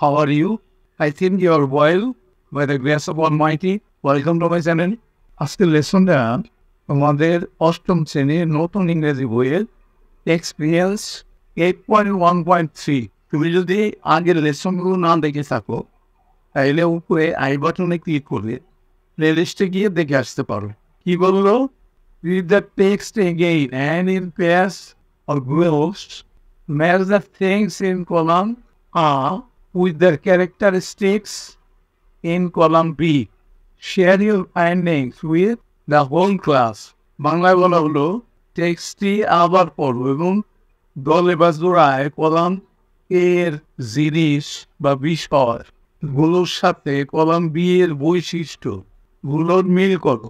How are you? I think you are well by the grace of Almighty. Welcome to my channel. আজকের লেসনটা আমাদের অষ্টম শ্রেণীর নতুন ইংরেজি বইয়ের এক্সপিরিয়েন্স 8.1.3। তুমি যদি আগের লেসনগুলো না দেখে থাকো তাহলে উপরে আই বাটনে ক্লিক করবে, প্লেলিস্টে গিয়ে দেখে আসতে পারো। কি বললো? Read the text again and in pairs or groups, match the things in column A with their characteristics in column B. Share your findings with the whole class. বাংলায় বলা হলো টেক্সটটি আবার পড়ো এবং দলে বা জোড়ায় কলাম এর জিনিস বা বিষয় গুলোর সাথে কলাম বি এর বৈশিষ্ট্য গুলোর মিল করো।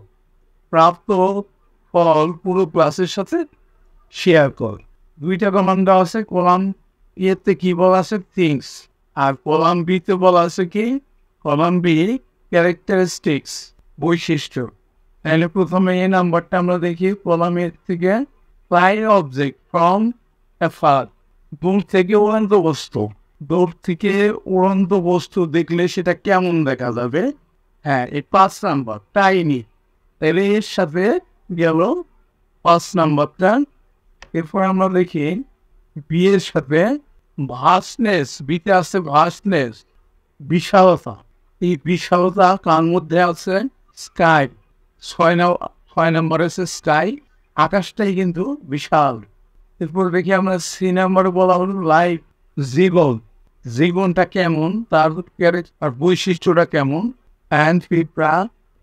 প্রাপ্ত ফল পুরো ক্লাসের সাথে শেয়ার কর। দুইটা কলাম দেওয়া আছে, কলাম এতে কি বলা আছে থিংস, আর কলাম বিতে বলা আছে কি কলাম বি ক্যারেক্টারিস্টিক্স বৈশিষ্ট্য। তাহলে প্রথমে এই নাম্বারটা আমরা দেখি কলাম এর থেকে fly object from a fur, দূর থেকে উড়ন্ত বস্তু। দূর থেকে উড়ন্ত বস্তু দেখলে সেটা কেমন দেখা যাবে? হ্যাঁ, এই 5 নাম্বার টাইনি। তাহলে এর সাথে গেল 5 নাম্বারটা। এরপর আমরা দেখি বিয়ের সাথে ভাস্টনেস, বিতে আছে ভাস্টনেস বিশালতা। এই বিশালতা কার মধ্যে আছে? স্কাই। 6 নাম্বার আছে স্কাই, আকাশটাই কিন্তু বিশাল। এরপর দেখি আমরা 3 নাম্বারে বলা হলো লাইফ, জীবন। জীবনটা কেমন, তার আর বৈশিষ্ট্যটা কেমন? অ্যান্ড পিঁপড়া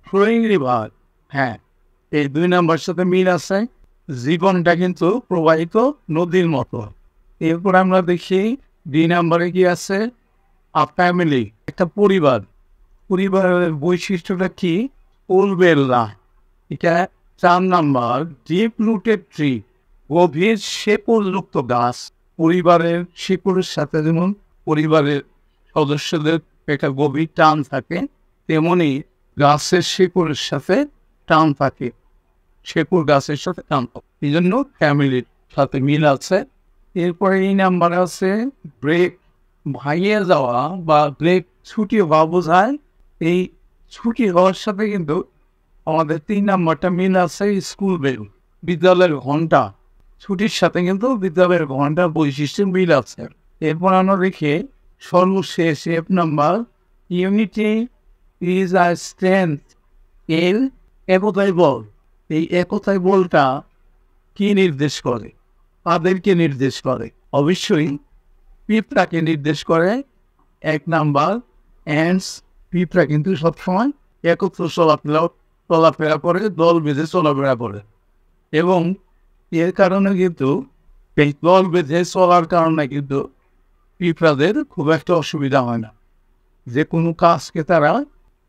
ফ্লোয়িং রিভার। হ্যাঁ, এই 2 নাম্বার সাথে মিল আছে, জীবনটা কিন্তু প্রবাহিত নদীর মতো। এরপর আমরা দেখি 2 নাম্বারে কি আছে? আ ফ্যামিলি, একটা পরিবার। পরিবারের বৈশিষ্ট্যটা কি? উলবেল্লা। এটা 4 নাম্বার ডিপ রুটেড ট্রি, গভীর শেকড়যুক্ত গাছ। পরিবারের শেকড়ের সাথে যেমন পরিবারের সদস্যদের একটা গভীর টান থাকে, তেমনি গাছের শেকড়ের সাথে টান থাকে, শেকড় গাছের সাথে টান থাকে, এই জন্য ফ্যামিলির সাথে মিল আছে। এরপরে এই নাম্বার আছে ব্রেক, ভাঙিয়ে যাওয়া বা ব্রেক ছুটি হওয়া বোঝায়। এই ছুটি হওয়ার সাথে কিন্তু আমাদের 3 নাম্বারটা মিল আছে। স্কুল বেল, বিদ্যালয়ের ঘন্টা, ছুটির সাথে কিন্তু বিদ্যালয়ের ঘন্টার বৈশিষ্ট্য মিল আছে। এরপর আমরা দেখি সর্বশেষ F number unity is a strength এর একতাই বল। এই একতাই বলটা কি নির্দেশ করে? তাদেরকে নির্দেশ করে, অবশ্যই পিঁপড়াকে নির্দেশ করে। 1 নাম্বার অ্যান্ডস, পিঁপড়া কিন্তু সবসময় একত্র চলাফেরা করে, দল বেঁধে চলাফেরা করে এবং এর কারণে কিন্তু এই দল বেঁধে চলার কারণে কিন্তু পিঁপড়াদের খুব একটা অসুবিধা হয় না। যে কোনো কাজকে তারা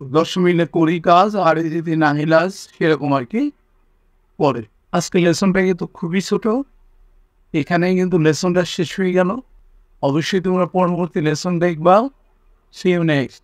10 মিনিটে করি কাজ, আর যদি নাহিলাজ সেরকম আর কি করে। আজকে লেসনটা কিন্তু খুবই ছোট, এখানেই কিন্তু লেসনটা শেষ হয়ে গেল। অবশ্যই তোমরা পরবর্তী লেসন দেখবা। See you next.